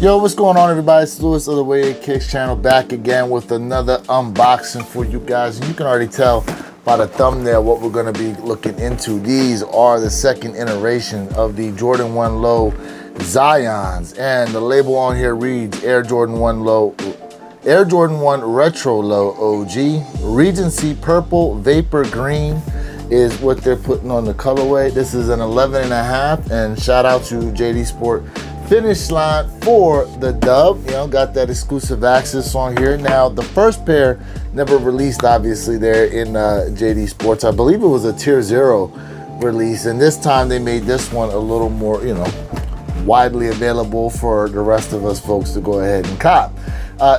Yo, what's going on, everybody? It's Lewis of the Way It Kicks channel, back again with another unboxing for you guys. And you can already tell by the thumbnail what we're going to be looking into. These are the second iteration of the Jordan 1 Low Zions, and the label on here reads Air Jordan 1 Retro Low OG. Regency Purple Vapor Green is what they're putting on the colorway. This is an 11.5, and shout out to JD Sport Finish Line for the dub. You know, got that exclusive access on here. Now, the first pair never released, obviously, there in JD Sports. I believe it was a Tier 0 release, and this time they made this one a little more, you know, widely available for the rest of us folks to go ahead and cop.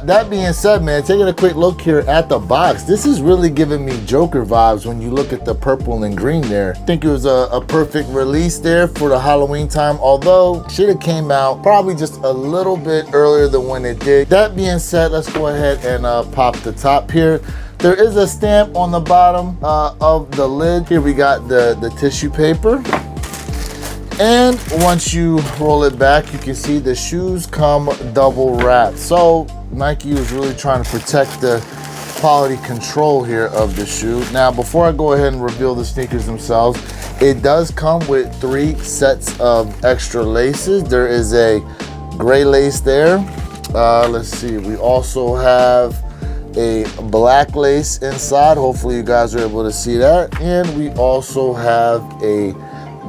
That being said, man, taking a quick look here at the box, this is really giving me Joker vibes when you look at the purple and green there. I think it was a perfect release there for the Halloween time, although should have came out probably just a little bit earlier than when it did. That being said, let's go ahead and pop the top here. There is a stamp on the bottom of the lid. Here we got the tissue paper. And once you roll it back, you can see the shoes come double wrapped. So Nike was really trying to protect the quality control here of the shoe. Now, before I go ahead and reveal the sneakers themselves, it does come with 3 sets of extra laces. There is a gray lace there. Let's see, we also have a black lace inside. Hopefully you guys are able to see that. And we also have a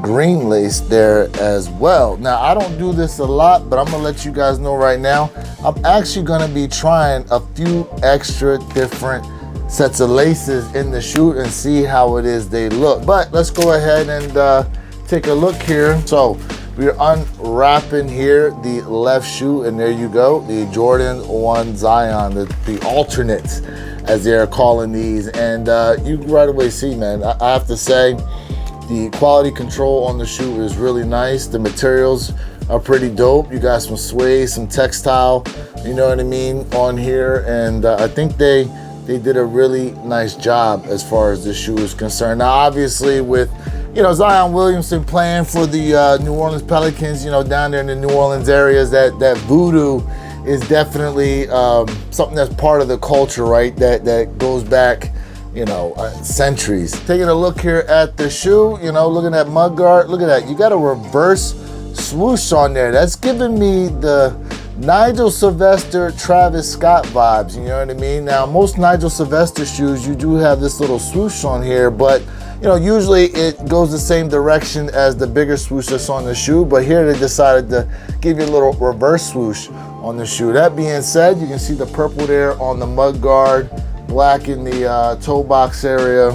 green lace there as well. Now, I don't do this a lot, but I'm gonna let you guys know right now, I'm actually gonna be trying a few extra different sets of laces in the shoe and see how it is they look. But let's go ahead and take a look here. So we're unwrapping here the left shoe, and there you go, the Jordan 1 Zion, the alternates as they're calling these. And you can right away see, man, I have to say, the quality control on the shoe is really nice. The materials are pretty dope. You got some suede, some textile, you know what I mean, on here. And I think they did a really nice job as far as the shoe is concerned. Now, obviously, with, you know, Zion Williamson playing for the New Orleans Pelicans, you know, down there in the New Orleans areas, that voodoo is definitely something that's part of the culture, right? That goes back, you know, centuries. Taking a look here at the shoe, you know, looking at mudguard, look at that. You got a reverse swoosh on there. That's giving me the Nigel Sylvester, Travis Scott vibes, you know what I mean? Now, most Nigel Sylvester shoes, you do have this little swoosh on here, but, you know, usually it goes the same direction as the bigger swoosh that's on the shoe, but here they decided to give you a little reverse swoosh on the shoe. That being said, you can see the purple there on the mudguard, black in the toe box area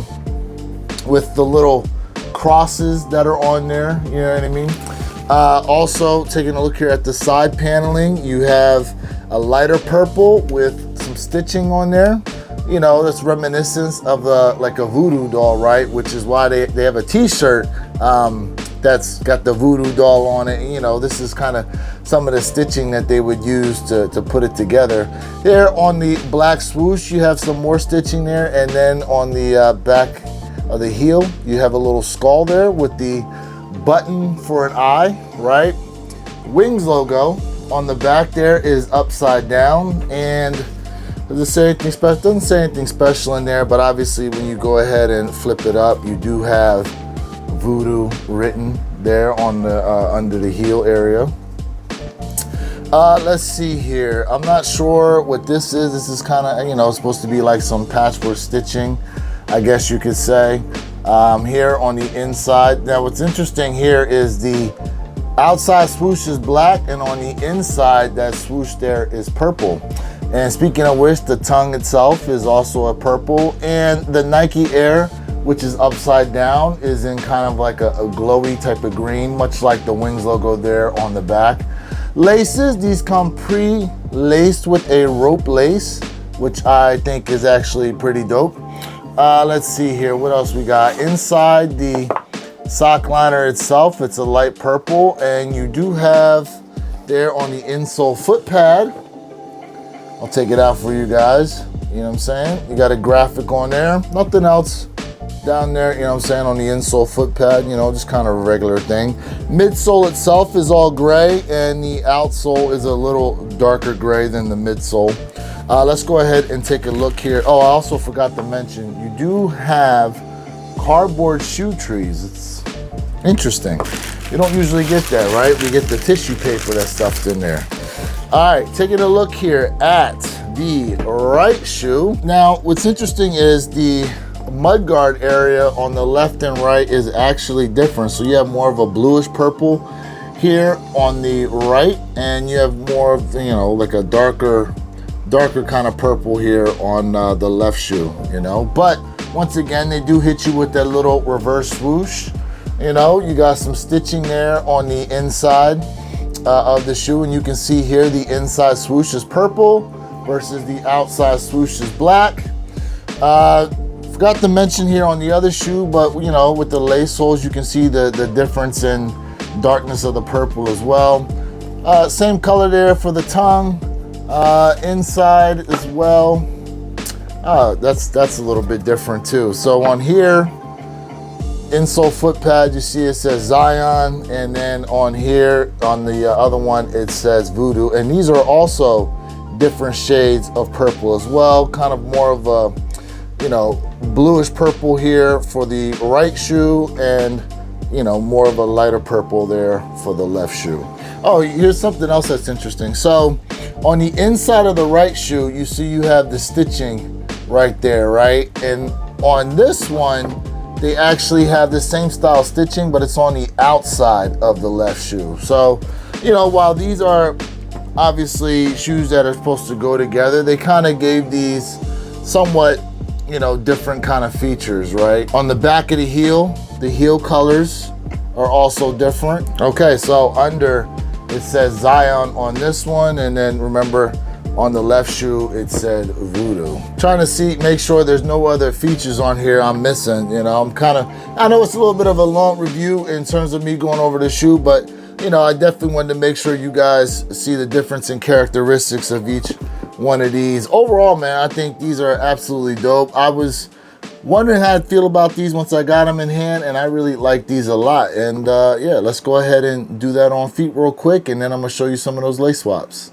with the little crosses that are on there, you know what I mean? Also, taking a look here at the side paneling, you have a lighter purple with some stitching on there. You know, that's reminiscent of like a voodoo doll, right? Which is why they have a t-shirt that's got the voodoo doll on it. You know, this is kind of some of the stitching that they would use to put it together. There on the black swoosh, you have some more stitching there, and then on the back of the heel, you have a little skull there with the button for an eye, right? Wings logo on the back there is upside down, and does it say anything special? Doesn't say anything special in there, but obviously when you go ahead and flip it up, you do have voodoo written there on the under the heel area. Let's see here. I'm not sure what this is. This is kind of, you know, supposed to be like some patchwork stitching, I guess you could say. Here on the inside. Now, what's interesting here is the outside swoosh is black, and on the inside, that swoosh there is purple. And speaking of which, the tongue itself is also a purple, and the Nike Air, which is upside down, is in kind of like a glowy type of green, much like the Wings logo there on the back. Laces, these come pre-laced with a rope lace, which I think is actually pretty dope. Let's see here, what else we got? Inside the sock liner itself, it's a light purple, and you do have there on the insole foot pad, I'll take it out for you guys, you know what I'm saying? You got a graphic on there, nothing else down there, you know what I'm saying, on the insole foot pad, you know, just kind of a regular thing. Midsole itself is all gray, and the outsole is a little darker gray than the midsole. Let's go ahead and take a look here. Oh, I also forgot to mention, you do have cardboard shoe trees. It's interesting. You don't usually get that, right? We get the tissue paper that's stuffed in there. All right, taking a look here at the right shoe. Now, what's interesting is the mudguard area on the left and right is actually different. So you have more of a bluish purple here on the right, and you have more of, you know, like a darker kind of purple here on the left shoe, you know. But once again, they do hit you with that little reverse swoosh. You know, you got some stitching there on the inside of the shoe, and you can see here the inside swoosh is purple versus the outside swoosh is black. Forgot to mention here on the other shoe, but you know, with the lace soles, you can see the difference in darkness of the purple as well. Same color there for the tongue, inside as well. That's a little bit different too. So on here, insole foot pad, you see it says Zion, and then on here, on the other one, it says Voodoo. And these are also different shades of purple as well, kind of more of a, you know, bluish purple here for the right shoe, and, you know, more of a lighter purple there for the left shoe. Oh, here's something else that's interesting. So on the inside of the right shoe, you see you have the stitching right there, right? And on this one, they actually have the same style stitching, but it's on the outside of the left shoe. So, you know, while these are obviously shoes that are supposed to go together, they kind of gave these somewhat, you know, different kind of features, right? On the back of the heel colors are also different. Okay, so under, it says Zion on this one, and then remember, on the left shoe, it said Voodoo. Trying to make sure there's no other features on here I'm missing. You know, I know it's a little bit of a long review in terms of me going over the shoe, but you know, I definitely wanted to make sure you guys see the difference in characteristics of each one of these. Overall, man, I think these are absolutely dope. I was wondering how I'd feel about these once I got them in hand, and I really like these a lot. And yeah, let's go ahead and do that on feet real quick, and then I'm gonna show you some of those lace swaps.